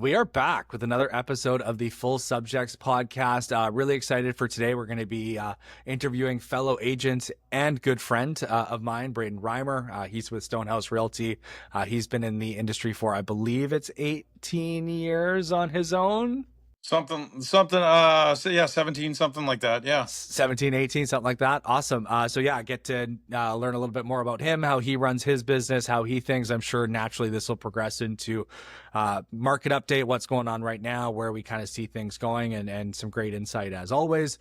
We are back with another episode of the Full Subjects podcast. Really excited for today. We're going to be interviewing fellow agent and good friend of mine, Braden Reimer. He's with Stonehouse Realty. He's been in the industry for, I believe it's 18 years on his own. Something, 17, something like that. Yeah. 17, 18, something like that. Awesome. So yeah, I get to learn a little bit more about him, how he runs his business, how he thinks. I'm sure naturally this will progress into market update, what's going on right now, where we kind of see things going, and some great insight as always.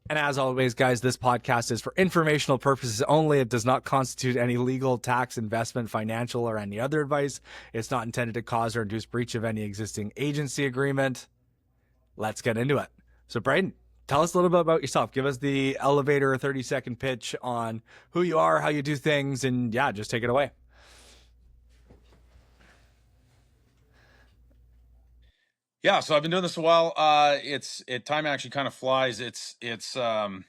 And as always, guys, this podcast is for informational purposes only. It does not constitute any legal, tax, investment, financial, or any other advice. It's not intended to cause or induce breach of any existing agency agreement. Let's get into it. So, Braden, tell us a little bit about yourself. Give us the elevator 30-second pitch on who you are, how you do things, and yeah, just take it away. Yeah, so I've been doing this a while. Time actually kind of flies. Sometimes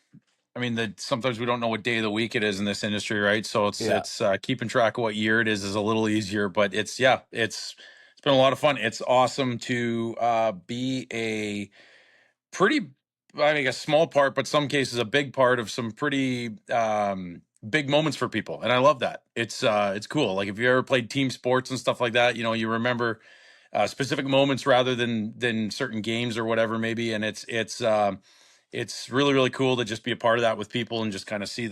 we don't know what day of the week it is in this industry, right? So it's keeping track of what year it is a little easier, but it's been a lot of fun. It's awesome to be a pretty, a small part, but some cases a big part of some pretty big moments for people, and I love that. It's cool. Like if you ever played team sports and stuff like that, you remember specific moments rather than certain games or whatever maybe, and it's really really cool to just be a part of that with people and just kind of see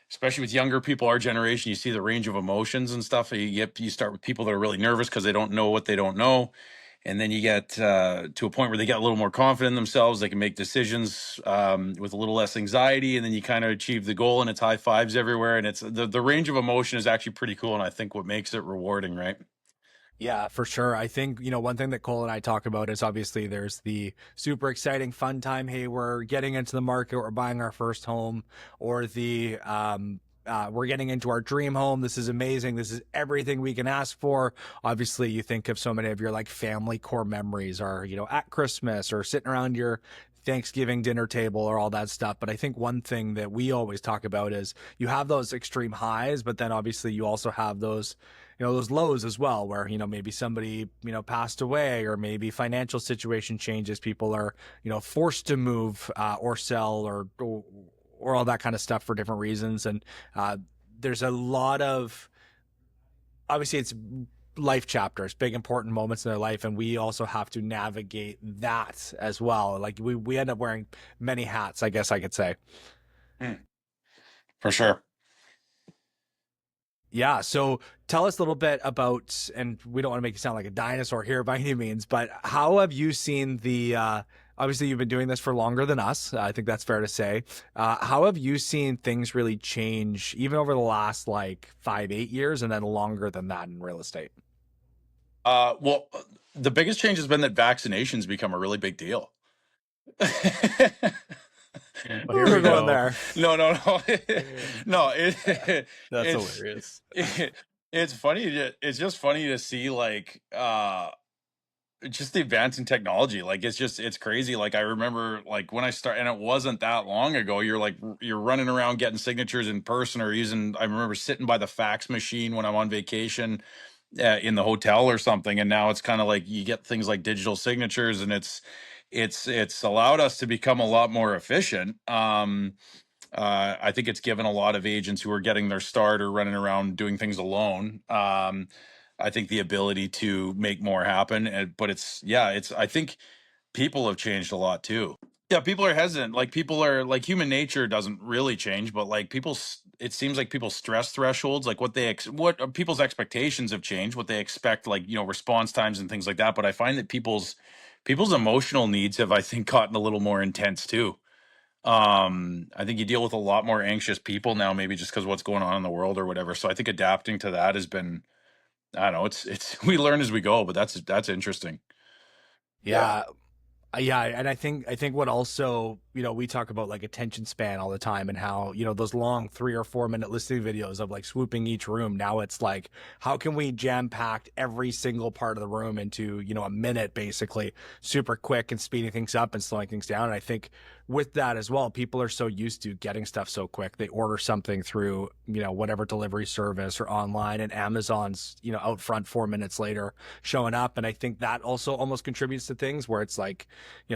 especially with younger people, our generation, you see the range of emotions and stuff. You start with people that are really nervous because they don't know what they don't know, and then you get to a point where they get a little more confident in themselves. They can make decisions with a little less anxiety, and then you kind of achieve the goal, and it's high fives everywhere, and it's the range of emotion is actually pretty cool, and I think what makes it rewarding, right? Yeah, for sure. I think, one thing that Cole and I talk about is obviously there's the super exciting fun time. Hey, we're getting into the market, we're buying our first home, or we're getting into our dream home. This is amazing. This is everything we can ask for. Obviously, you think of so many of your like family core memories are, at Christmas or sitting around your Thanksgiving dinner table or all that stuff. But I think one thing that we always talk about is you have those extreme highs, but then obviously you also have those those lows as well, where, maybe somebody, passed away, or maybe financial situation changes. People are, forced to move or sell or all that kind of stuff for different reasons. And there's a lot of, obviously it's life chapters, big important moments in their life, and we also have to navigate that as well. Like we end up wearing many hats, I guess I could say. For sure. Yeah. So tell us a little bit about, and we don't want to make you sound like a dinosaur here by any means, but how have you seen obviously you've been doing this for longer than us. I think that's fair to say. How have you seen things really change even over the last 5-8 years and then longer than that in real estate? Well, the biggest change has been that vaccinations become a really big deal. Well, here we go there. No. No, that's hilarious. It's funny. It's just funny to see just the advance in technology. It's crazy. I remember when I started, and it wasn't that long ago, you're running around getting signatures in person or I remember sitting by the fax machine when I'm on vacation in the hotel or something. And now it's kind of like you get things like digital signatures, and it's allowed us to become a lot more efficient. I think it's given a lot of agents who are getting their start or running around doing things alone, I think the ability to make more happen. But I think people have changed a lot too. Yeah, people are hesitant. People are human nature doesn't really change, but it seems like people's stress thresholds, what people's expectations have changed, what they expect, response times and things like that. But I find that people's emotional needs have, I think, gotten a little more intense too. I think you deal with a lot more anxious people now, maybe just because what's going on in the world or whatever. So I think adapting to that has been, I don't know, it's we learn as we go, but that's interesting. Yeah. Yeah, and I think what also, we talk about attention span all the time, and how, those long 3 or 4 minute listing videos of swooping each room. Now it's how can we jam packed every single part of the room into, a minute, basically, super quick, and speeding things up and slowing things down. And I think with that as well, people are so used to getting stuff so quick. They order something through, whatever delivery service or online, and Amazon's, out front 4 minutes later showing up. And I think that also almost contributes to things where it's like,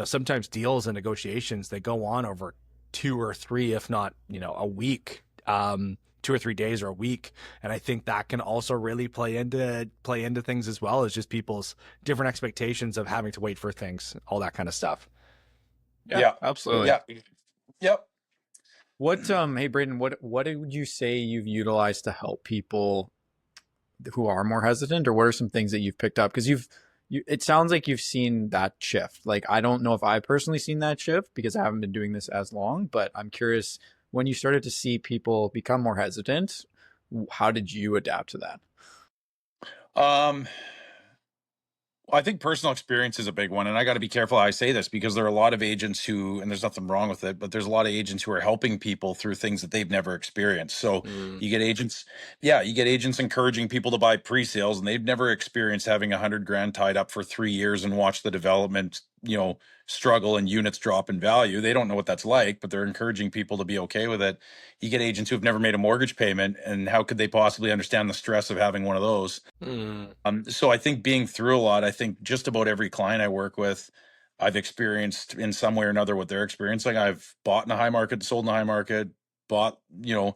sometimes deals and negotiations, they go on over 2 or 3, if not, a week. 2 or 3 days or a week, and I think that can also really play into things as well as just people's different expectations of having to wait for things, all that kind of stuff. Yeah, absolutely. Yeah. Yep. What hey Braden, what would you say you've utilized to help people who are more hesitant, or what are some things that you've picked up? Because it sounds like you've seen that shift. Like, I don't know if I've personally seen that shift because I haven't been doing this as long, but I'm curious, when you started to see people become more hesitant, how did you adapt to that? I think personal experience is a big one, and I got to be careful how I say this because there are a lot of agents who, and there's nothing wrong with it, but there's a lot of agents who are helping people through things that they've never experienced. So you get agents, you get agents encouraging people to buy pre-sales, and they've never experienced having 100 grand tied up for 3 years and watch the development, struggle and units drop in value. They don't know what that's like, but they're encouraging people to be okay with it. You get agents who have never made a mortgage payment, and how could they possibly understand the stress of having one of those? So I think being through a lot, I think just about every client I work with, I've experienced in some way or another what they're experiencing. I've bought in a high market, sold in a high market, bought in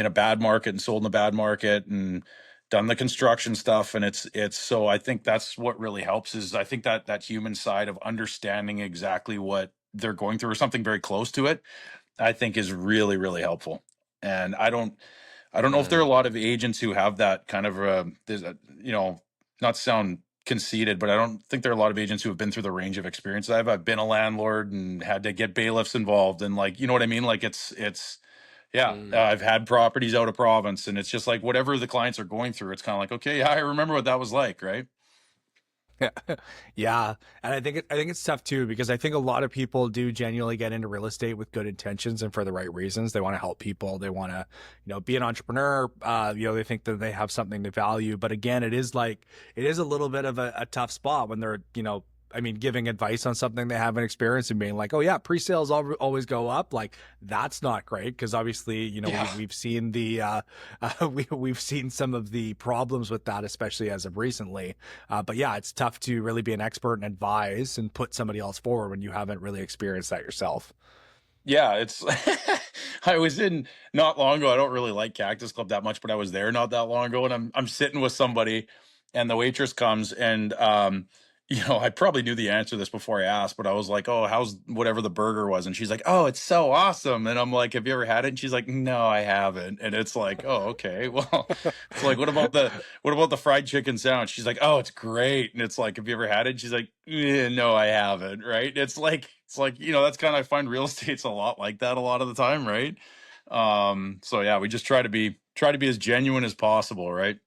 a bad market and sold in a bad market, and done the construction stuff. And it's so I think that's what really helps, is I think that human side of understanding exactly what they're going through or something very close to it, I think is really, really helpful. And I don't know if there are a lot of agents who have that kind of not to sound conceited, but I don't think there are a lot of agents who have been through the range of experience I've been a landlord and had to get bailiffs involved, and like, you know what I mean? Like I've had properties out of province, and it's just like whatever the clients are going through, it's kind of like, okay, yeah, I remember what that was like, right? Yeah, and I think it's tough too, because I think a lot of people do genuinely get into real estate with good intentions and for the right reasons. They want to help people. They want to, be an entrepreneur. They think that they have something to value. But again, it is a little bit of a tough spot when they're, giving advice on something they haven't experienced and being like, oh yeah, pre-sales always go up. Like, that's not great, because obviously, we've seen we've seen some of the problems with that, especially as of recently. But yeah, it's tough to really be an expert and advise and put somebody else forward when you haven't really experienced that yourself. Yeah, it's I was in not long ago. I don't really like Cactus Club that much, but I was there not that long ago, and I'm sitting with somebody, and the waitress comes, and I probably knew the answer to this before I asked, but I was like, "Oh, how's whatever the burger was?" And she's like, "Oh, it's so awesome." And I'm like, "Have you ever had it?" And she's like, "No, I haven't." And it's like, "Oh, okay. Well, it's like, what about the fried chicken sandwich?" She's like, "Oh, it's great." And it's like, "Have you ever had it?" And she's like, "No, I haven't." Right? It's like that's kind of, I find real estate's a lot like that a lot of the time, right? So yeah, we just try to be as genuine as possible, right?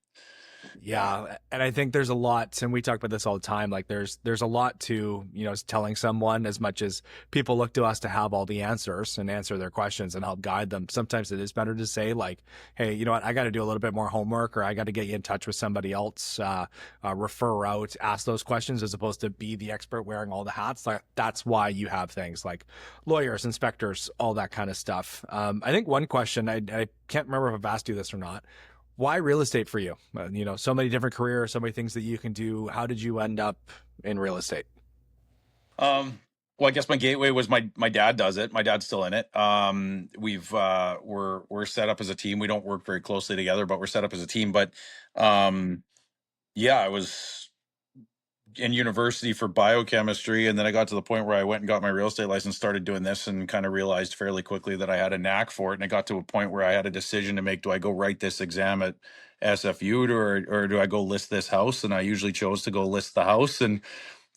Yeah, and I think there's a lot, and we talk about this all the time. Like, there's a lot to, telling someone, as much as people look to us to have all the answers and answer their questions and help guide them. Sometimes it is better to say, like, hey, you know what, I got to do a little bit more homework, or I got to get you in touch with somebody else, refer out, ask those questions, as opposed to be the expert wearing all the hats. Like, that's why you have things like lawyers, inspectors, all that kind of stuff. I think one question, I can't remember if I've asked you this or not. Why real estate for you? So many different careers, so many things that you can do. How did you end up in real estate? Well, I guess my gateway was my dad does it. My dad's still in it. We're set up as a team. We don't work very closely together, but we're set up as a team. But yeah, I was in university for biochemistry, and then I got to the point where I went and got my real estate license, started doing this, and kind of realized fairly quickly that I had a knack for it. And it got to a point where I had a decision to make: do I go write this exam at SFU, or do I go list this house? And I usually chose to go list the house, and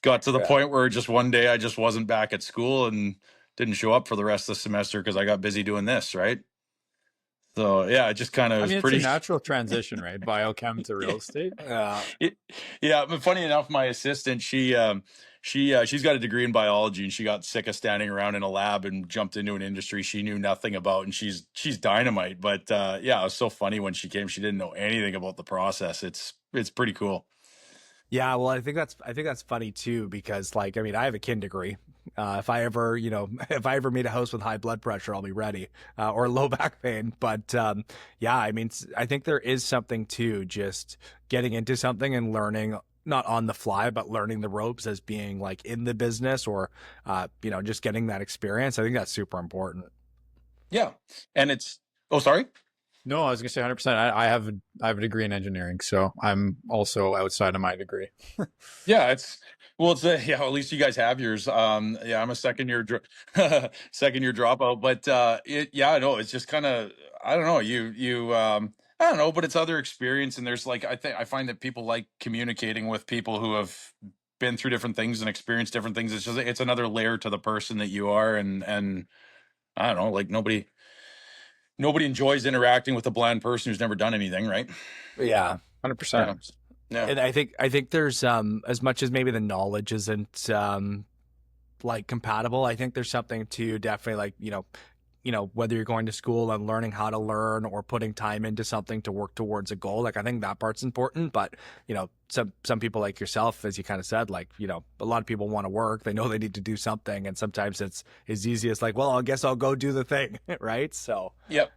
got to the point where just one day I just wasn't back at school and didn't show up for the rest of the semester because I got busy doing this, right? So yeah, it just kind of I was mean, it's a pretty. natural transition, right? Biochem to real estate. It, yeah, but funny enough, my assistant, she's got a degree in biology, and she got sick of standing around in a lab and jumped into an industry she knew nothing about, and she's dynamite. But yeah, it was so funny when she came; she didn't know anything about the process. It's pretty cool. Yeah, well, I think that's funny too because like I mean I have a kin degree. If I ever if I ever meet a host with high blood pressure, I'll be ready or low back pain. But yeah, I mean I think there is something to just getting into something and learning not on the fly, but learning the ropes as being like in the business or just getting that experience. I think that's super important. Yeah. And it's, oh, sorry. No, I was gonna say 100%. I have a degree in engineering, so I'm also outside of my degree. Yeah, yeah, at least you guys have yours. Yeah, I'm a second year dropout, but yeah, no, it's just kind of, I don't know, I don't know, but it's other experience, and there's like, I find that people like communicating with people who have been through different things and experienced different things. It's another layer to the person that you are, and I don't know, like nobody enjoys interacting with a bland person who's never done anything, right? Yeah. Yeah. 100%. Yeah. And I think there's as much as maybe the knowledge isn't like compatible, I think there's something to definitely like, whether you're going to school and learning how to learn or putting time into something to work towards a goal. Like I think that part's important, but some people like yourself, as you kind of said, like, a lot of people want to work, they know they need to do something. And sometimes it's as easy as like, well, I guess I'll go do the thing. Right. So, Yep.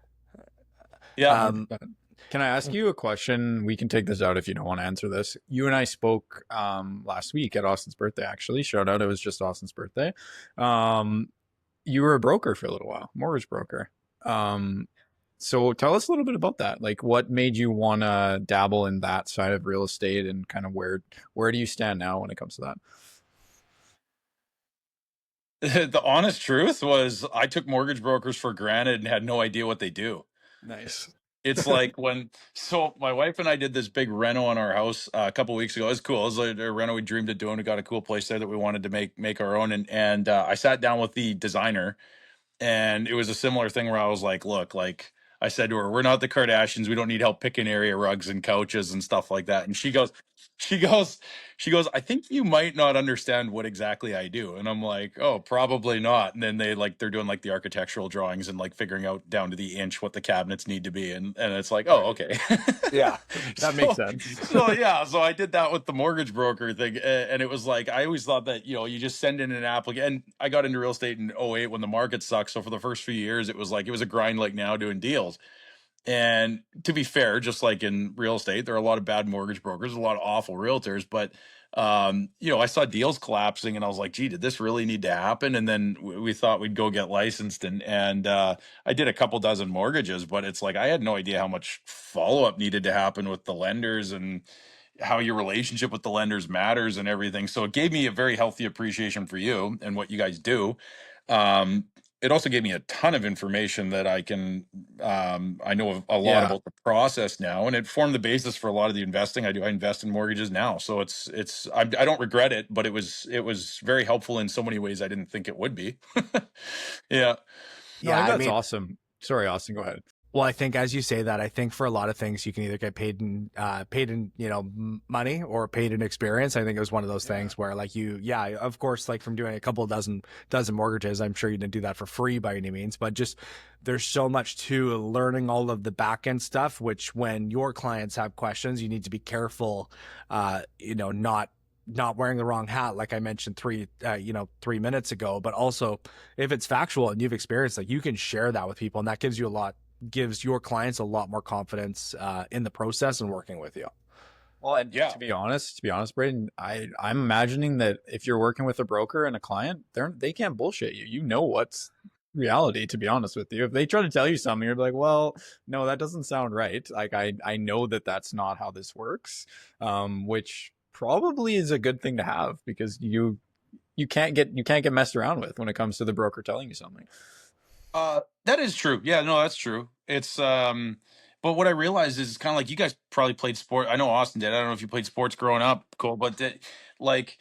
Yeah. Can I ask you a question? We can take this out if you don't want to answer this. You and I spoke last week at Austin's birthday, actually. Shout out, it was just Austin's birthday. You were a broker for a little while, mortgage broker. So tell us a little bit about that. Like, what made you want to dabble in that side of real estate, and kind of where do you stand now when it comes to that? The honest truth was I took mortgage brokers for granted and had no idea what they do. Nice. It's like so my wife and I did this big reno on our house a couple weeks ago. It was cool. It was like a reno we dreamed of doing. We got a cool place there that we wanted to make our own. And I sat down with the designer, and it was a similar thing where I was like, look, like I said to her, we're not the Kardashians. We don't need help picking area rugs and couches and stuff like that. And she goes, I think you might not understand what exactly I do. And I'm like, oh, probably not. And then they're doing like the architectural drawings and like figuring out down to the inch what the cabinets need to be. And it's like, oh, okay. yeah, That makes sense. So yeah, so I did that with the mortgage broker thing, and it was like I always thought that you just send in an application. And I got into real estate in '08 when the market sucked. So for the first few years, it was a grind like now doing deals. And to be fair, just like in real estate, there are a lot of bad mortgage brokers, a lot of awful realtors, but I saw deals collapsing and I was like, gee, did this really need to happen? And then we thought we'd go get licensed, and I did a couple dozen mortgages, but it's like I had no idea how much follow-up needed to happen with the lenders and how your relationship with the lenders matters and everything. So it gave me a very healthy appreciation for you and what you guys do. Um, it also gave me a ton of information that I know a lot about the process now, and it formed the basis for a lot of the investing I do. I invest in mortgages now. So I don't regret it, but it was very helpful in so many ways I didn't think it would be. Yeah. Yeah, that's awesome. Sorry, Austin, go ahead. Well, I think as you say that, I think for a lot of things you can either get paid in money or paid in experience. I think it was one of those things where like of course, like from doing a couple dozen mortgages, I'm sure you didn't do that for free by any means, but just there's so much to learning all of the back end stuff, which when your clients have questions, you need to be careful, not wearing the wrong hat, like I mentioned 3 minutes ago, but also if it's factual and you've experienced, like you can share that with people, and that gives your clients a lot more confidence in the process and working with you. Well, and to be honest, Braden, I'm imagining that if you're working with a broker and a client, they can't bullshit you. You know what's reality, to be honest with you. If they try to tell you something, you're like, well, no, that doesn't sound right. Like I know that that's not how this works, which probably is a good thing to have, because you can't get messed around with when it comes to the broker telling you something. That is true. Yeah, no, that's true. It's but what I realized is kind of like you guys probably played sport. I know Austin did. I don't know if you played sports growing up, Cole, but like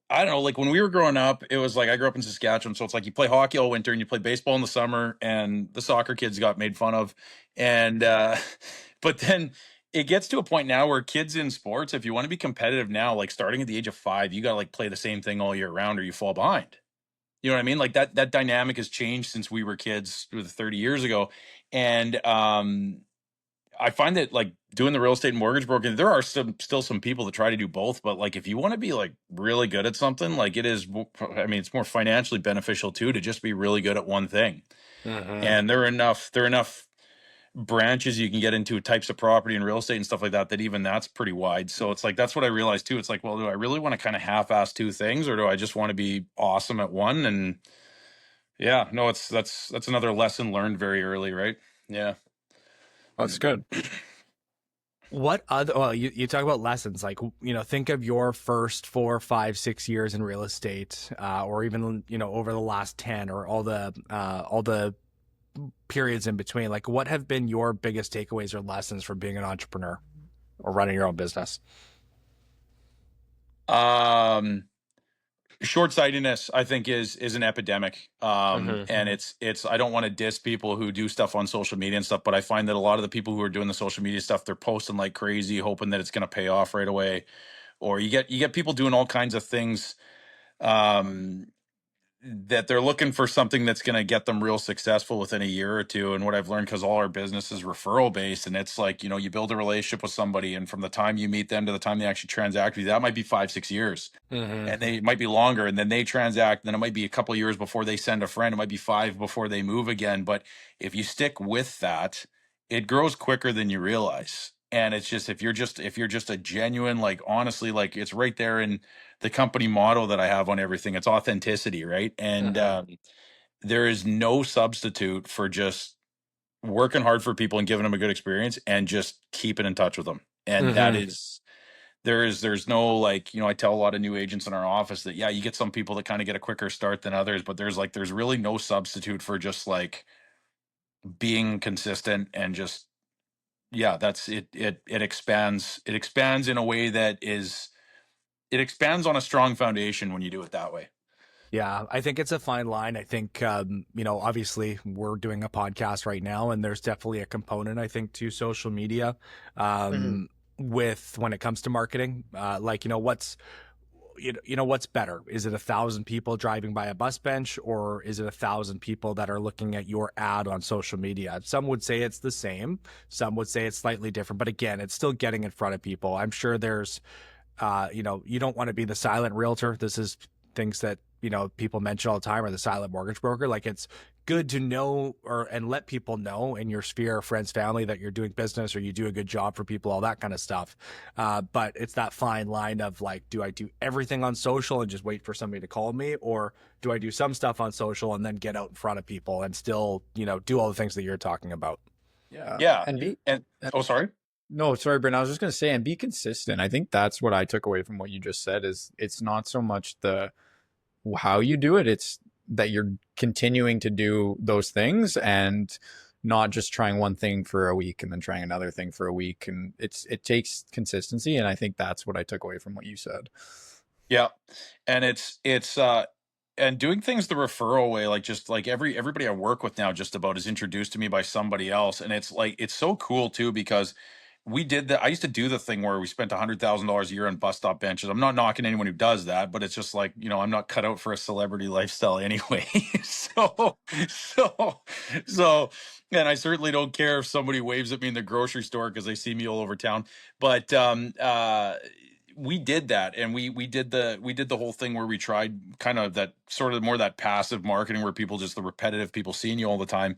I don't know, like when we were growing up, it was like I grew up in Saskatchewan, so it's like you play hockey all winter and you play baseball in the summer, and the soccer kids got made fun of. And but then it gets to a point now where kids in sports, if you want to be competitive now, like starting at the age of 5, you got to like play the same thing all year round or you fall behind. You know what I mean? Like that dynamic has changed since we were kids 30 years ago. And I find that like doing the real estate and mortgage broking, there are still some people that try to do both, but like if you want to be like really good at something, like it is, I mean, it's more financially beneficial too to just be really good at one thing. Mhm. And there are enough branches you can get into, types of property and real estate and stuff like that, that even that's pretty wide. So it's like that's what I realized too. It's like, well, do I really want to kind of half-ass two things, or do I just want to be awesome at one? And yeah, no, it's that's another lesson learned very early, right? Yeah. That's good. What other, well, you talk about lessons, like, think of your first 4, 5, 6 years in real estate, or even, over the last 10, or all the periods in between. Like, what have been your biggest takeaways or lessons from being an entrepreneur or running your own business? Um, Short-sightedness, I think, is an epidemic. And it's I don't want to diss people who do stuff on social media and stuff, but I find that a lot of the people who are doing the social media stuff, they're posting like crazy, hoping that it's going to pay off right away. Or you get people doing all kinds of things, um, that they're looking for something that's going to get them real successful within a year or two. And what I've learned, because all our business is referral based, and it's like, you build a relationship with somebody, and from the time you meet them to the time they actually transact with you, that might be 5, 6 years, Mm-hmm. and they it might be longer, and then they transact, then it might be a couple of years before they send a friend, it might be five before they move again. But if you stick with that, it grows quicker than you realize. And it's just, if you're just a genuine, like, honestly, like, it's right there in the company motto that I have on everything. It's authenticity, right? And Mm-hmm. there is no substitute for just working hard for people and giving them a good experience and just keeping in touch with them. And that Mm-hmm. is, there's no, like, I tell a lot of new agents in our office that, yeah, you get some people that kind of get a quicker start than others, but there's really no substitute for just like being consistent and just, yeah, that's it. It expands in a way that is, it expands on a strong foundation when you do it that way. Yeah, I think it's a fine line. I think, obviously we're doing a podcast right now, and there's definitely a component, I think, to social media, with when it comes to marketing. Like, what's better? Is it 1,000 people driving by a bus bench, or is it 1,000 people that are looking at your ad on social media? Some would say it's the same. Some would say it's slightly different. But again, it's still getting in front of people. I'm sure there's, you don't want to be the silent realtor. This is things that, people mention all the time, or the silent mortgage broker. Like, it's good to know, and let people know in your sphere, friends, family, that you're doing business, or you do a good job for people, all that kind of stuff. But it's that fine line of like, do I do everything on social and just wait for somebody to call me? Or do I do some stuff on social and then get out in front of people and still, do all the things that you're talking about? Yeah. Yeah. And be And oh, sorry. no, sorry, Brent. I was just gonna say, and be consistent. I think that's what I took away from what you just said. Is it's not so much the how you do it; it's that you're continuing to do those things and not just trying one thing for a week and then trying another thing for a week. And it takes consistency, and I think that's what I took away from what you said. Yeah. And it's and doing things the referral way, like, just like everybody I work with now just about is introduced to me by somebody else. And it's like, it's so cool too, because I used to do the thing where we spent $100,000 a year on bus stop benches. I'm not knocking anyone who does that, but it's just like, I'm not cut out for a celebrity lifestyle anyway. so so so and I certainly don't care if somebody waves at me in the grocery store because they see me all over town. But we did that, and we did the whole thing where we tried kind of that sort of more that passive marketing, where people, just the repetitive people seeing you all the time.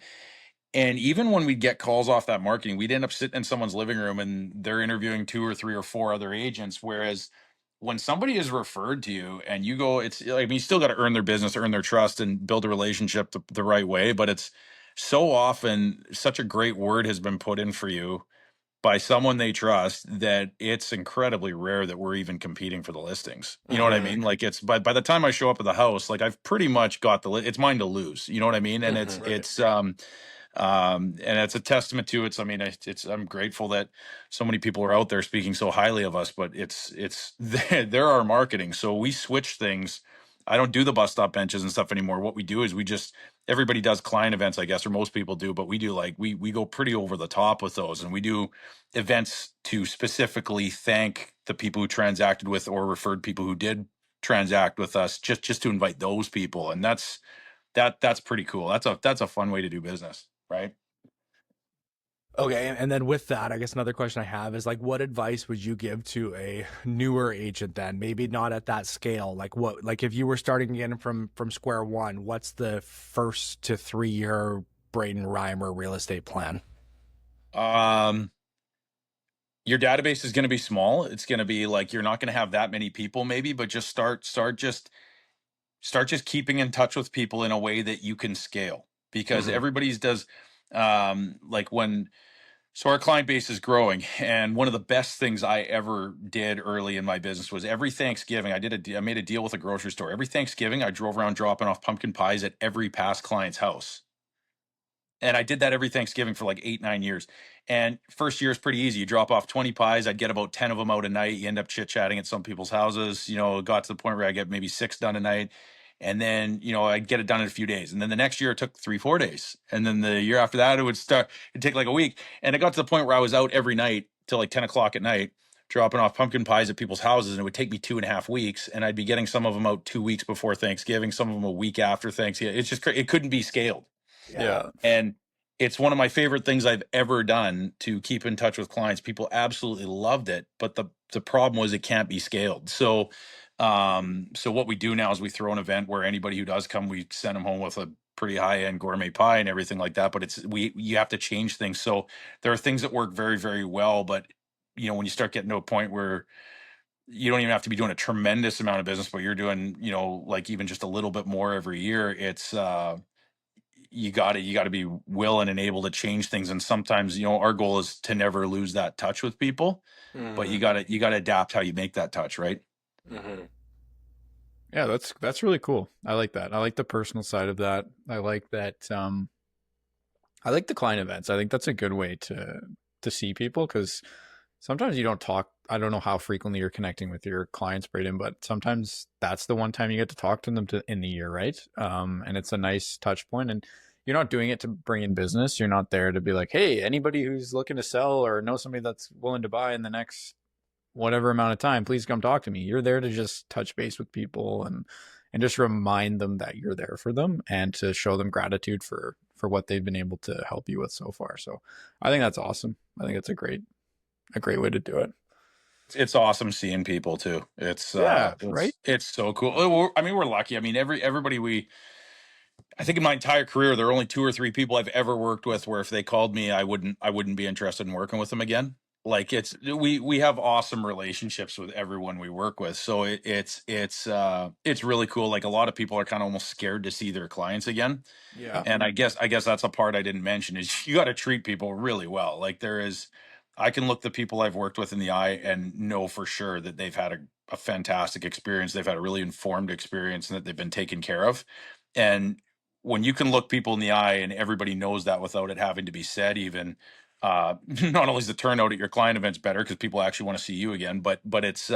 And even when we get calls off that marketing, we'd end up sitting in someone's living room and they're interviewing two or three or four other agents. Whereas when somebody is referred to you and you go, it's like, I mean, you still got to earn their business, earn their trust, and build a relationship the right way. But it's so often such a great word has been put in for you by someone they trust, that it's incredibly rare that we're even competing for the listings. You know what I Mm-hmm. mean? Like, it's by the time I show up at the house, like, I've pretty much got it's mine to lose. You know what I mean? And it's Mm-hmm. and it's a testament to it's. I mean, I'm grateful that so many people are out there speaking so highly of us. But it's they're our marketing. So we switch things. I don't do the bus stop benches and stuff anymore. What we do is we just, everybody does client events, I guess, or most people do, but we do, like, we go pretty over the top with those, and we do events to specifically thank the people who transacted with or referred people who did transact with us, just to invite those people. And that's pretty cool. That's a fun way to do business, right? Okay, and then with that, I guess another question I have is like, what advice would you give to a newer agent then? Maybe not at that scale. Like what, like if you were starting again from square one, what's the 1 to 3 year Braden Reimer real estate plan? Um, your database is going to be small. It's going to be like you're not going to have that many people, maybe, but just start just keeping in touch with people in a way that you can scale, because Mm-hmm. everybody's does like when so our client base is growing, and one of the best things I ever did early in my business was every Thanksgiving I made a deal with a grocery store. Every Thanksgiving I drove around dropping off pumpkin pies at every past client's house. And I did that every Thanksgiving for like 8, 9 years. And first year is pretty easy. You drop off 20 pies. I'd get about 10 of them out a night. You end up chit chatting at some people's houses. It got to the point where I get maybe 6 done a night. And then, I'd get it done in a few days. And then the next year it took 3, 4 days. And then the year after that, it'd take like a week. And it got to the point where I was out every night till like 10 o'clock at night, dropping off pumpkin pies at people's houses. And it would take me 2.5 weeks. And I'd be getting some of them out 2 weeks before Thanksgiving, some of them a week after Thanksgiving. It's just, it couldn't be scaled. Yeah. And it's one of my favorite things I've ever done to keep in touch with clients. People absolutely loved it, but the problem was it can't be scaled. So what we do now is we throw an event where anybody who does come, we send them home with a pretty high end gourmet pie and everything like that. But you have to change things. So there are things that work very, very well, but when you start getting to a point where you don't even have to be doing a tremendous amount of business, but you're doing, like even just a little bit more every year, it's you got to be willing and able to change things. And sometimes our goal is to never lose that touch with people, but you got to adapt how you make that touch, right? Mm-hmm. Yeah, that's really cool. I like that. I like the personal side of that. I like that. I like the client events. I think that's a good way to see people, because sometimes you don't talk. I don't know how frequently you're connecting with your clients, Braden, but sometimes that's the one time you get to talk to them in the year, right? And it's a nice touch point, and you're not doing it to bring in business. You're not there to be like, hey, anybody who's looking to sell or know somebody that's willing to buy in the next whatever amount of time, please come talk to me. You're there to just touch base with people and just remind them that you're there for them, and to show them gratitude for what they've been able to help you with so far. So I think that's awesome. I think it's a great way to do it. It's awesome seeing people too. Yeah, right. It's so cool. I mean, we're lucky. I mean, everybody I think in my entire career, there are only 2 or 3 people I've ever worked with where if they called me, I wouldn't be interested in working with them again. Like we have awesome relationships with everyone we work with. So it's really cool. Like a lot of people are kind of almost scared to see their clients again. Yeah. And I guess that's a part I didn't mention is you got to treat people really well. Like I can look the people I've worked with in the eye and know for sure that they've had a fantastic experience. They've had a really informed experience and that they've been taken care of. And when you can look people in the eye and everybody knows that without it having to be said, even not only is the turnout at your client events better because people actually want to see you again, but it's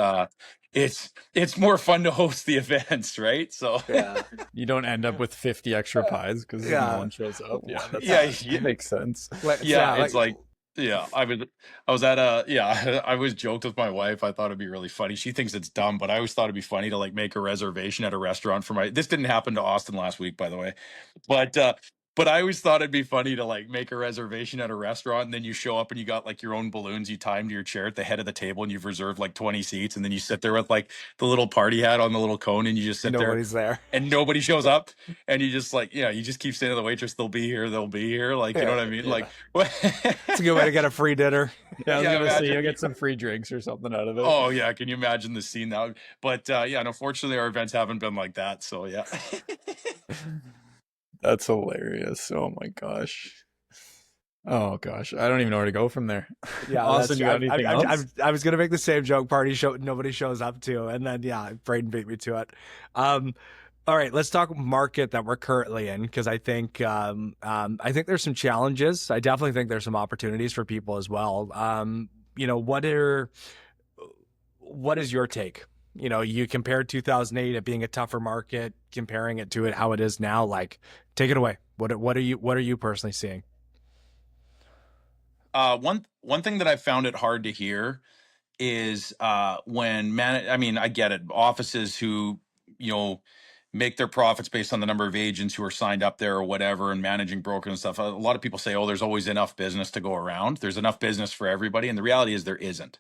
more fun to host the events, right? So Yeah. You don't end up with 50 extra pies because no one shows up. Yeah, that makes sense. It's like yeah, I was at I was joked with my wife. I thought it'd be really funny. She thinks it's dumb, but I always thought it'd be funny to like make a reservation at a restaurant for this didn't happen to Austin last week, by the way. But I always thought it'd be funny to like make a reservation at a restaurant, and then you show up and you got like your own balloons you timed your chair at the head of the table, and you've reserved like 20 seats, and then you sit there with like the little party hat on the little cone, and you just sit Nobody's there. and nobody shows up, and you just like you just keep saying to the waitress, they'll be here, like you know what I mean? Like It's a good way to get a free dinner. Yeah, I was gonna say imagine. you'll get some free drinks or something out of it. Oh yeah, can you imagine the scene now? But and unfortunately our events haven't been like that. So yeah. That's hilarious. Oh my gosh. Oh gosh, I don't even know where to go from there. Yeah, Austin, you got anything else? I was gonna make the same joke. Nobody shows up to, and then Braden beat me to it. All right, let's talk market that we're currently in, because I think there's some challenges. I definitely think there's some opportunities for people as well. What is your take? You compared 2008 it being a tougher market, comparing it to how it is now. Like, take it away. What are you personally seeing? One thing that I found it hard to hear is when I mean, I get it. Offices who, make their profits based on the number of agents who are signed up there or whatever, and managing brokers and stuff. A lot of people say, oh, there's always enough business to go around. There's enough business for everybody. And the reality is there isn't.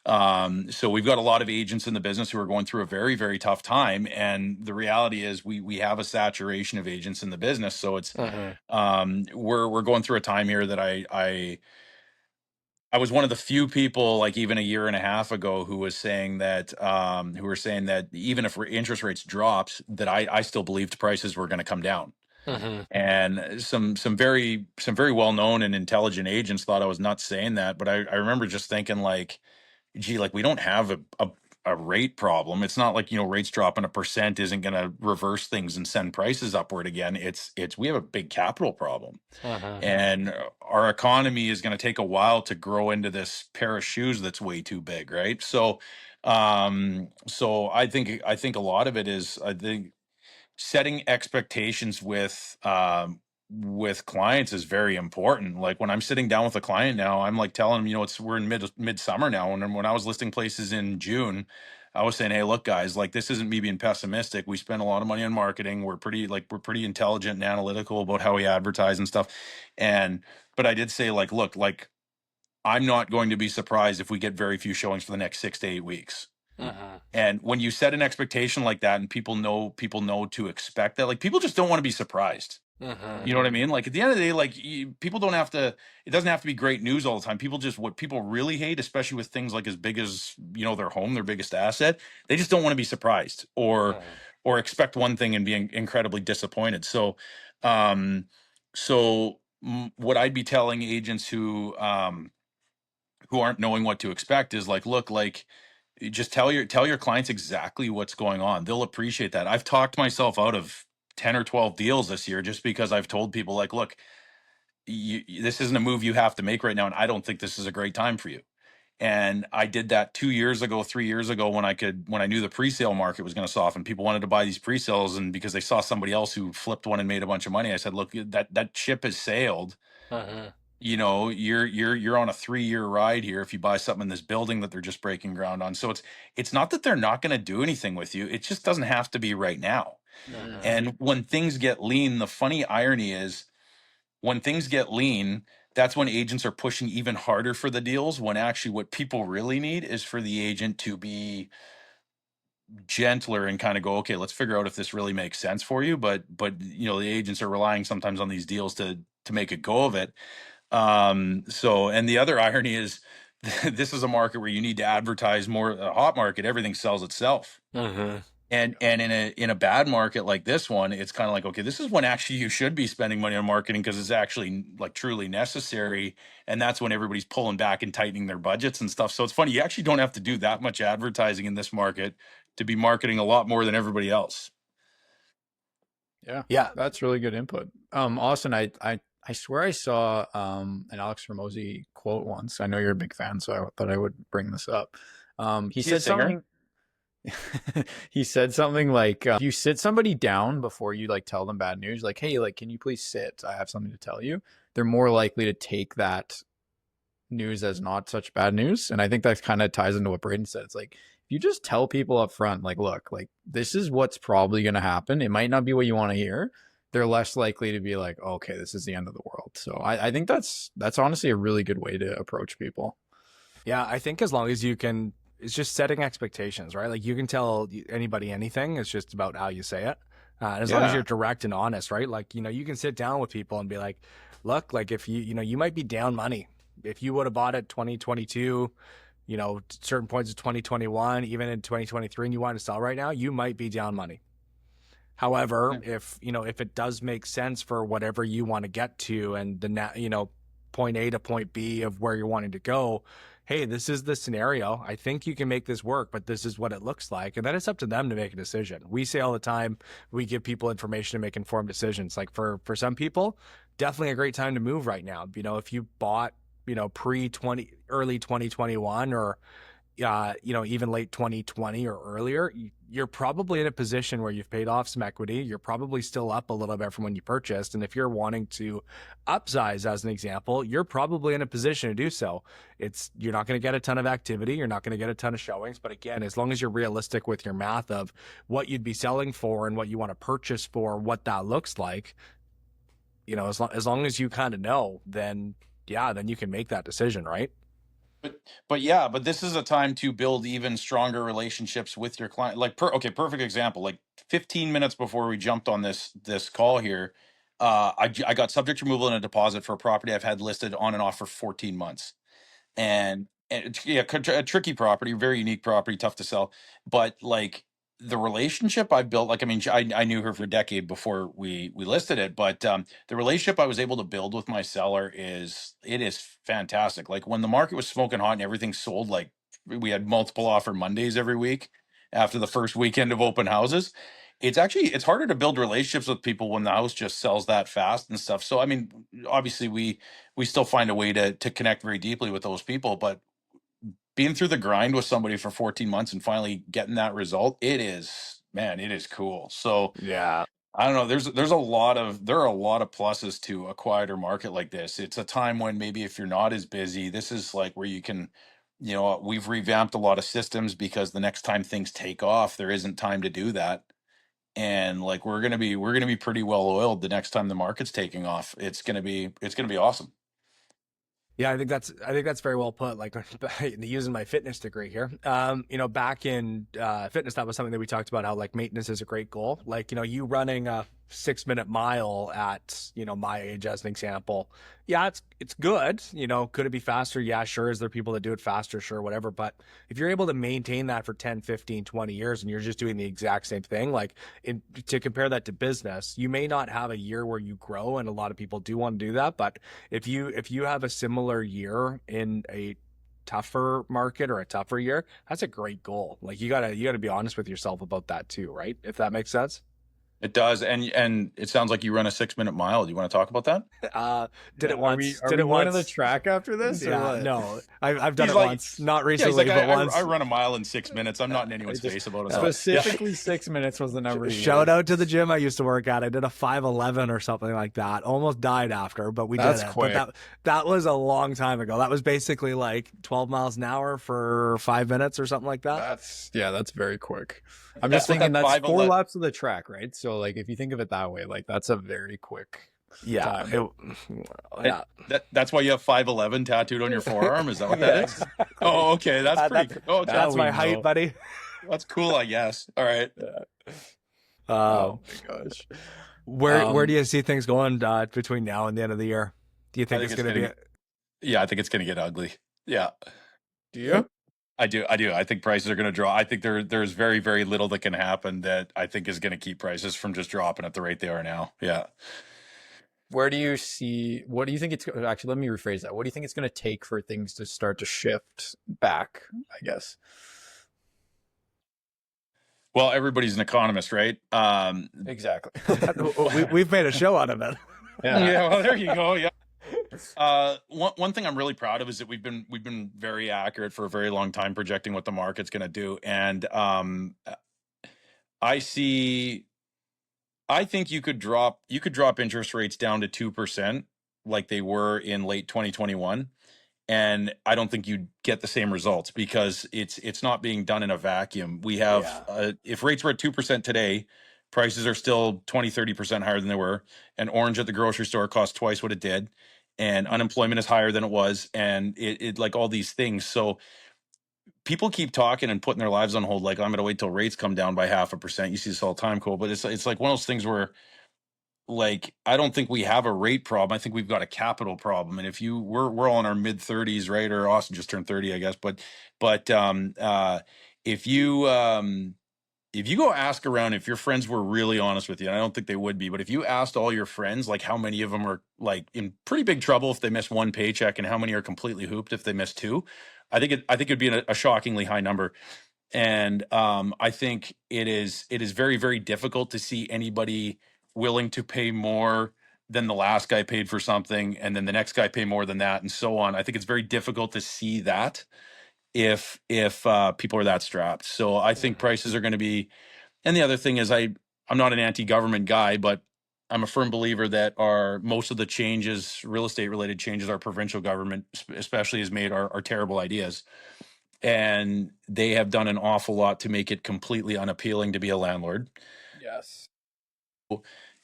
So we've got a lot of agents in the business who are going through a very, very tough time. And the reality is we have a saturation of agents in the business. So it's, we're going through a time here that I was one of the few people, like even a year and a half ago, who was saying that, who were saying that even if interest rates dropped, that I still believed prices were going to come down. And some very well known and intelligent agents thought I was nuts saying that, but I remember just thinking like, gee, like we don't have a rate problem. It's not like, rates dropping 1% isn't going to reverse things and send prices upward again. It's we have a big capital problem, and our economy is going to take a while to grow into this pair of shoes that's way too big, right? So, so I think a lot of it is, I think, setting expectations with clients is very important. Like when I'm sitting down with a client now, I'm like telling them, we're in midsummer now. And when I was listing places in June, I was saying, hey, look, guys, like this isn't me being pessimistic. We spend a lot of money on marketing. We're pretty intelligent and analytical about how we advertise and stuff. But I did say, like, look, like I'm not going to be surprised if we get very few showings for the next 6 to 8 weeks. And when you set an expectation like that, and people know to expect that, like people just don't want to be surprised. You know what I mean? Like at the end of the day, like people don't have to, it doesn't have to be great news all the time. What people really hate, especially with things like as big as, their home, their biggest asset, they just don't want to be surprised or expect one thing and be incredibly disappointed. So, what I'd be telling agents who aren't knowing what to expect is like, look, like, just tell your clients exactly what's going on. They'll appreciate that. I've talked myself out of 10 or 12 deals this year just because I've told people like, look, this isn't a move you have to make right now, and I don't think this is a great time for you. And I did that 2 years ago, 3 years ago, when I knew the pre-sale market was going to soften. People wanted to buy these pre-sales, and because they saw somebody else who flipped one and made a bunch of money, I said, look, that ship has sailed. You're on a 3-year ride here if you buy something in this building that they're just breaking ground on. So it's not that they're not going to do anything with you. It just doesn't have to be right now. And when things get lean, the funny irony is when things get lean, that's when agents are pushing even harder for the deals, when actually what people really need is for the agent to be gentler and kind of go, okay, let's figure out if this really makes sense for you. But the agents are relying sometimes on these deals to make a go of it. And the other irony is this is a market where you need to advertise more. A hot market, everything sells itself. And in a bad market like this one, it's kind of like, okay, this is when actually you should be spending money on marketing because it's actually like truly necessary. And that's when everybody's pulling back and tightening their budgets and stuff. So it's funny, you actually don't have to do that much advertising in this market to be marketing a lot more than everybody else. Yeah, that's really good input. Austin, I swear I saw an Alex Ramosi quote once. I know you're a big fan, so I thought I would bring this up. He said something. He said something like, if you sit somebody down before you like tell them bad news, like, hey, like, can you please sit? I have something to tell you. They're more likely to take that news as not such bad news. And I think that kind of ties into what Braden said. It's like, if you just tell people up front, like, look, like, this is what's probably going to happen. It might not be what you want to hear. They're less likely to be like, oh, okay, this is the end of the world. So I think that's honestly a really good way to approach people. Yeah, I think as long as you can, it's just setting expectations, right? Like you can tell anybody anything. It's just about how you say it. And as long as you're direct and honest, right? Like, you can sit down with people and be like, look, like if you might be down money. If you would have bought it 2022, certain points of 2021, even in 2023, and you want to sell right now, you might be down money. However, if it does make sense for whatever you want to get to and the point A to point B of where you're wanting to go, hey, this is the scenario. I think you can make this work, but this is what it looks like. And then it's up to them to make a decision. We say all the time, we give people information to make informed decisions. Like for some people, definitely a great time to move right now. If you bought, early 2021 or, even late 2020 or earlier, you're probably in a position where you've paid off some equity. You're probably still up a little bit from when you purchased. And if you're wanting to upsize, as an example, you're probably in a position to do so. You're not going to get a ton of activity. You're not going to get a ton of showings. But again, as long as you're realistic with your math of what you'd be selling for and what you want to purchase for, what that looks like, you know, as long as you kind of know, then yeah, then you can make that decision, right? But this is a time to build even stronger relationships with your client. Like, perfect example. Like 15 minutes before we jumped on this call here, I got subject removal and a deposit for a property I've had listed on and off for 14 months. And yeah, a tricky property, very unique property, tough to sell. But like the relationship I built, like, I mean, I knew her for a decade before we listed it, but the relationship I was able to build with my seller is fantastic. Like when the market was smoking hot and everything sold, like we had multiple offer Mondays every week after the first weekend of open houses. It's harder to build relationships with people when the house just sells that fast and stuff. So I mean, obviously we still find a way to connect very deeply with those people, but being through the grind with somebody for 14 months and finally getting that result, it is cool. So Yeah. I don't know. There are a lot of pluses to a quieter market like this. It's a time when maybe if you're not as busy, this is like where you can, we've revamped a lot of systems because the next time things take off, there isn't time to do that. And like we're gonna be pretty well oiled the next time the market's taking off. It's gonna be awesome. Yeah, I think that's very well put. Like using my fitness degree here, you know, back in fitness, that was something that we talked about. How like maintenance is a great goal. Like, you know, you running a 6 minute mile at, you know, my age as an example. Yeah, it's good. You know, could it be faster? Yeah, sure. Is there people that do it faster? Sure, whatever. But if you're able to maintain that for 10, 15, 20 years and you're just doing the exact same thing, like to compare that to business, you may not have a year where you grow, and a lot of people do want to do that, but if you have a similar year in a tougher market or a tougher year, that's a great goal. Like you gotta be honest with yourself about that too, right? If that makes sense. It does, and it sounds like you run a 6 minute mile. Do you want to talk about that? Uh, did Yeah, it once. are Did we it going to the once. track after this? Or Yeah, what? no, I've done He's it like, once, not yeah, he's recently, like, but I once. run a mile in 6 minutes. I'm not in I anyone's just face about it. So, yeah. specifically 6 minutes was the number. you Shout used. out to the gym I used to work at. I did a 5:11 or something like that. Almost died after, but we That's did it. quick. But that was a long time ago. That was basically like 12 miles an hour for 5 minutes or something like that. That's very quick. I'm just But thinking that that's 4 5:11 laps of the track, right? So like if you think of it that way, like that's a very quick Yeah, time. yeah. That's why you have 5'11" tattooed on your forearm. Is that what that is? Oh, okay. That's pretty. Oh, okay. That's we my know. height, buddy. That's cool, I guess. All right. Oh my gosh. Where do you see things going between now and the end of the year? Do you think I it's think going to it's be? Yeah, I think it's gonna get ugly. Yeah, Do you? I do. I think prices are gonna drop. I think there's very, very little that can happen that I think is gonna keep prices from just dropping at the rate they are now. Yeah. What do you think it's actually, let me rephrase that. What do you think it's going to take for things to start to shift back, I guess? Well, everybody's an economist, right? Exactly. We've made a show out of it. Yeah. Well, there you go. Yeah. One thing I'm really proud of is that we've been very accurate for a very long time projecting what the market's going to do, and I see. I think you could drop interest rates down to 2% like they were in late 2021, and I don't think you'd get the same results because it's not being done in a vacuum. We have if rates were at 2% today, prices are still 20-30% higher than they were. An orange at the grocery store costs twice what it did, and unemployment is higher than it was, and it like all these things. So people keep talking and putting their lives on hold. Like, I'm going to wait till rates come down by 0.5%. You see this all the time, Cole, but it's like one of those things where, like, I don't think we have a rate problem. I think we've got a capital problem. And if we're all in our mid 30s, right? Or Austin just turned 30, I guess. But if you go ask around, if your friends were really honest with you, and I don't think they would be, but if you asked all your friends, like, how many of them are like in pretty big trouble if they miss one paycheck, and how many are completely hooped if they miss two, I think it'd be a shockingly high number. And I think it is very, very difficult to see anybody willing to pay more than the last guy paid for something, and then the next guy pay more than that, and so on. I think it's very difficult to see that. if people are that strapped. So I think prices are going to be. And the other thing is, I'm not an anti-government guy, but I'm a firm believer that most of the changes, real estate related changes, our provincial government especially has made are terrible ideas. And they have done an awful lot to make it completely unappealing to be a landlord. Yes.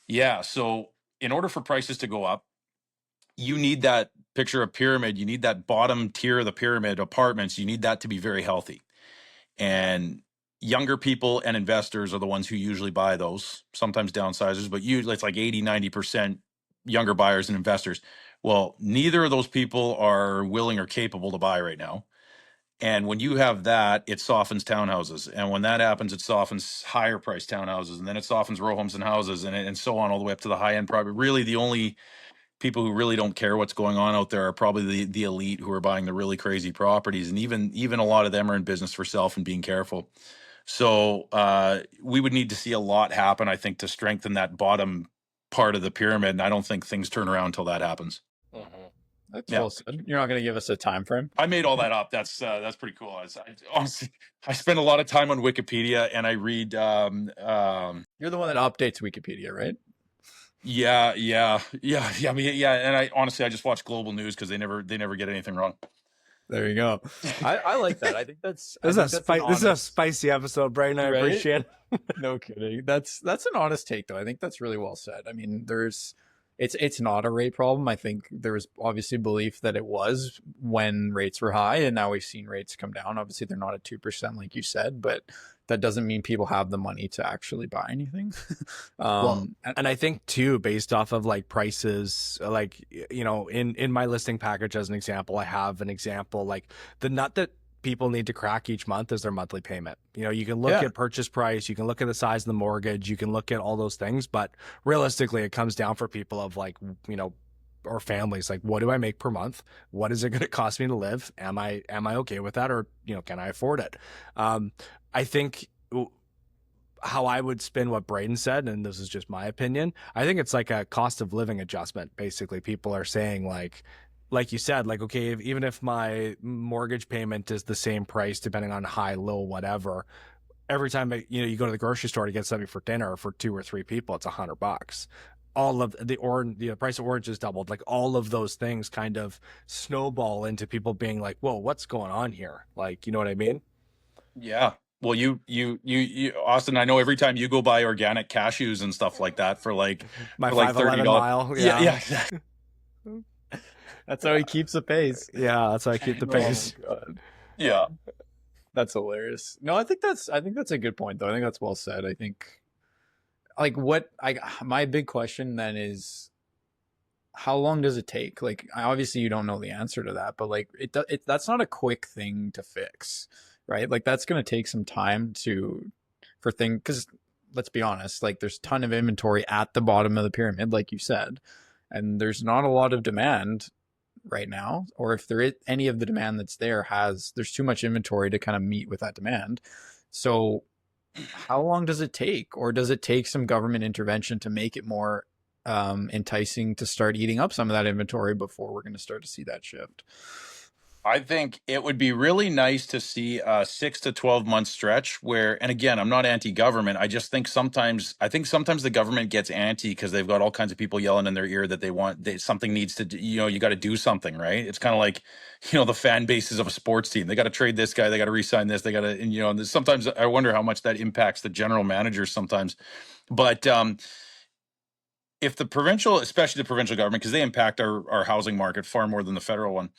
Yeah. So in order for prices to go up, you need that picture of pyramid. You need that bottom tier of the pyramid apartments. You need that to be very healthy. And younger people and investors are the ones who usually buy those, sometimes downsizers, but usually it's like 80-90% younger buyers and investors. Well, neither of those people are willing or capable to buy right now. And when you have that, it softens townhouses. And when that happens, it softens higher priced townhouses. And then it softens row homes and houses and so on all the way up to the high end. Probably really the only people who really don't care what's going on out there are probably the elite who are buying the really crazy properties. And even a lot of them are in business for self and being careful. So we would need to see a lot happen, I think, to strengthen that bottom part of the pyramid. And I don't think things turn around until that happens. That's Yeah. well said. You're not going to give us a time frame? I made all that up. That's pretty cool. Honestly, I spend a lot of time on Wikipedia and I read. You're the one that updates Wikipedia, right? Yeah. I mean, yeah. And I just watch global news because they never get anything wrong. There you go. I like that. I think that's This is a spicy episode, Braden. I Right? appreciate it. No kidding. That's an honest take, though. I think that's really well said. I mean, it's not a rate problem. I think there was obviously belief that it was when rates were high, and now we've seen rates come down. Obviously, they're not at 2%, like you said, but that doesn't mean people have the money to actually buy anything. And I think too, based off of like prices, like, you know, in my listing package, as an example, I have an example, like the nut that people need to crack each month is their monthly payment. You know, you can look at purchase price, you can look at the size of the mortgage, you can look at all those things, but realistically it comes down for people of like, you know, or families, like, what do I make per month? What is it going to cost me to live? Am I okay with that? Or, you know, can I afford it? I think how I would spin what Braden said, and this is just my opinion, I think it's like a cost of living adjustment. Basically, people are saying like you said, like, okay, even if my mortgage payment is the same price, depending on high, low, whatever, every time you go to the grocery store to get something for dinner for 2 or 3 people, it's $100. All of the price of oranges doubled. Like all of those things kind of snowball into people being like, whoa, what's going on here? Like, you know what I mean? Yeah. Well, you, Austin, I know every time you go buy organic cashews and stuff like that for like My for like 511 $30. mile. Yeah, exactly. That's how he keeps the pace. Yeah, that's how I keep the pace. Oh, God. Yeah. That's hilarious. No, I think that's a good point, though. I think that's well said. I think, like, my big question then is, how long does it take? Like, obviously you don't know the answer to that, but like, that's not a quick thing to fix, right? Like, that's going to take some time for things, because let's be honest, like, there's a ton of inventory at the bottom of the pyramid, like you said, and there's not a lot of demand right now, or if there is any of the demand that's there's too much inventory to kind of meet with that demand. So how long does it take, or does it take some government intervention to make it more enticing to start eating up some of that inventory before we're going to start to see that shift? I think it would be really nice to see a 6 to 12 month stretch where, and again, I'm not anti-government. I just think sometimes the government gets anti because they've got all kinds of people yelling in their ear that something needs to, you got to do something, right? It's kind of like, the fan bases of a sports team. They got to trade this guy. They got to re-sign this. They got to, and sometimes I wonder how much that impacts the general managers sometimes. But if the provincial, especially the provincial government, because they impact our housing market far more than the federal one,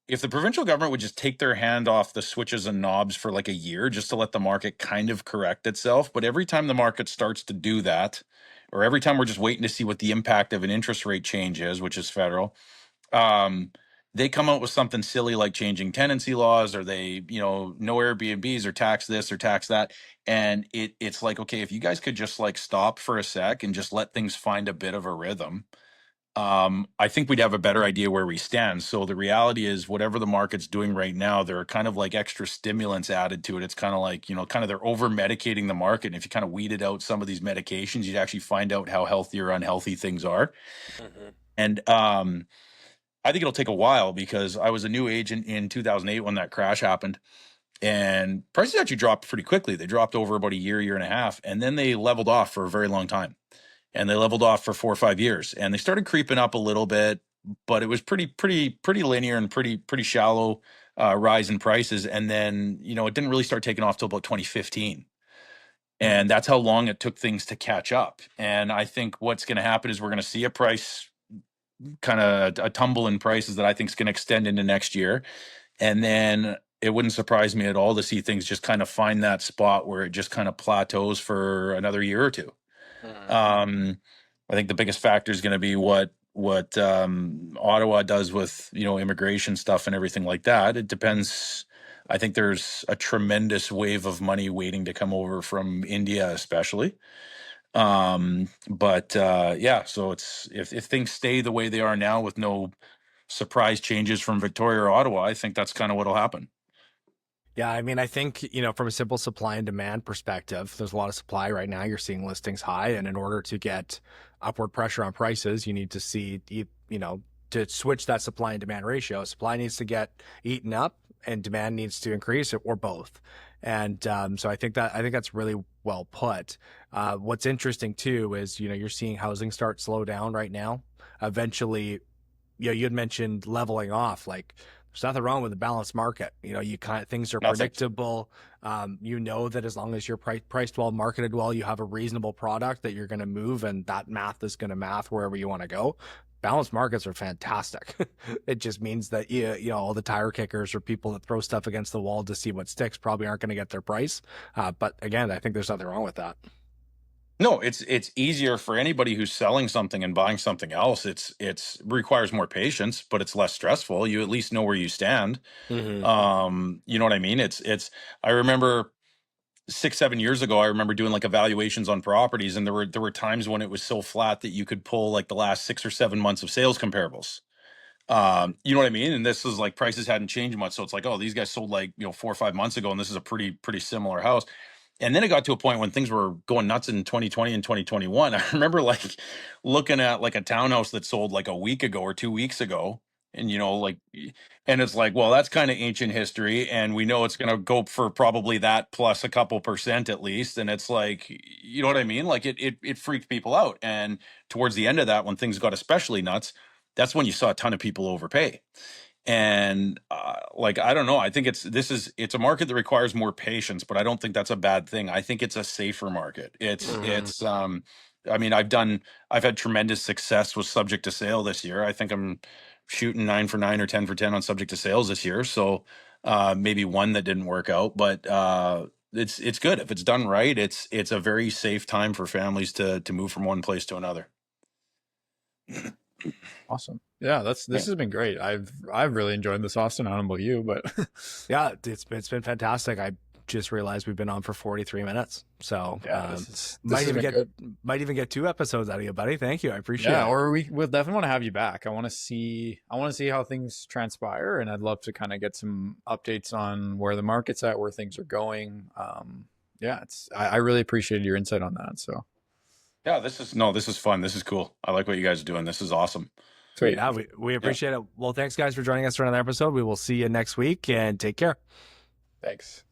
if the provincial government would just take their hand off the switches and knobs for like a year just to let the market kind of correct itself, but every time the market starts to do that, or every time we're just waiting to see what the impact of an interest rate change is, which is federal, they come out with something silly like changing tenancy laws, or they, no Airbnbs, or tax this or tax that. And it's like, okay, if you guys could just like stop for a sec and just let things find a bit of a rhythm, I think we'd have a better idea where we stand. So the reality is, whatever the market's doing right now, there are kind of like extra stimulants added to it. It's kind of like, kind of they're over medicating the market. And if you kind of weeded out some of these medications, you'd actually find out how healthy or unhealthy things are. And I think it'll take a while because I was a new agent in 2008 when that crash happened, and prices actually dropped pretty quickly. They dropped over about a year and a half, and then they leveled off for a very long time. And they leveled off for 4 or 5 years, and they started creeping up a little bit, but it was pretty linear and pretty shallow rise in prices. And then, you know, it didn't really start taking off till about 2015. And that's how long it took things to catch up. And I think what's going to happen is we're going to see a price kind of a tumble in prices that I think is going to extend into next year. And then it wouldn't surprise me at all to see things just kind of find that spot where it just kind of plateaus for another year or two. I think the biggest factor is going to be what Ottawa does with, you know, immigration stuff and everything like that. It depends. I think there's a tremendous wave of money waiting to come over from India, especially. Yeah, so it's if things stay the way they are now with no surprise changes from Victoria or Ottawa, I think that's kind of what'll happen. Yeah, I mean, I think, you know, from a simple supply and demand perspective, there's a lot of supply right now. You're seeing listings high, and in order to get upward pressure on prices, you need to see, you know, to switch that supply and demand ratio. Supply needs to get eaten up, and demand needs to increase, or both. And so I think that's really well put. What's interesting too is, you know, you're seeing housing start slow down right now. Eventually, you know, you had mentioned leveling off, like. There's nothing wrong with a balanced market. You know, you kind of, things are predictable. You know that as long as you're priced well, marketed well, you have a reasonable product that you're going to move, and that math is going to math wherever you want to go. Balanced markets are fantastic. It just means that you know, all the tire kickers or people that throw stuff against the wall to see what sticks probably aren't going to get their price. But again, I think there's nothing wrong with that. No, it's easier for anybody who's selling something and buying something else. It's requires more patience, but it's less stressful. You at least know where you stand. You know what I mean? It's I remember 6, 7 years ago, I remember doing like evaluations on properties, and there were times when it was so flat that you could pull like the last 6 or 7 months of sales comparables. You know what I mean? And this is like prices hadn't changed much. So it's like, oh, these guys sold like, you know, 4 or 5 months ago, and this is a pretty similar house. And then it got to a point when things were going nuts in 2020 and 2021. I remember like looking at like a townhouse that sold like a week ago or 2 weeks ago. And, you know, like, and it's like, well, that's kind of ancient history. And we know it's going to go for probably that plus a couple percent at least. And it's like, you know what I mean? Like it freaked people out. And towards the end of that, when things got especially nuts, that's when you saw a ton of people overpay. And like, I don't know, I think it's a market that requires more patience, but I don't think that's a bad thing. I think it's a safer market. It's I mean, I've had tremendous success with subject to sale this year. I think I'm shooting 9 for 9 or 10 for 10 on subject to sales this year. So maybe one that didn't work out, but it's good if it's done right. It's a very safe time for families to move from one place to another. Awesome. Yeah, this has been great. I've really enjoyed this, Austin. I don't know about you, but yeah, it's been fantastic. I just realized we've been on for 43 minutes. So yeah, might even get 2 episodes out of you, buddy. Thank you. I appreciate it. Or we'll definitely want to have you back. I want to see how things transpire, and I'd love to kind of get some updates on where the market's at, where things are going. Yeah, I really appreciated your insight on that. So yeah, this is fun. This is cool. I like what you guys are doing. This is awesome. Sweet. Yeah, we appreciate it. Well, thanks guys for joining us for another episode. We will see you next week, and take care. Thanks.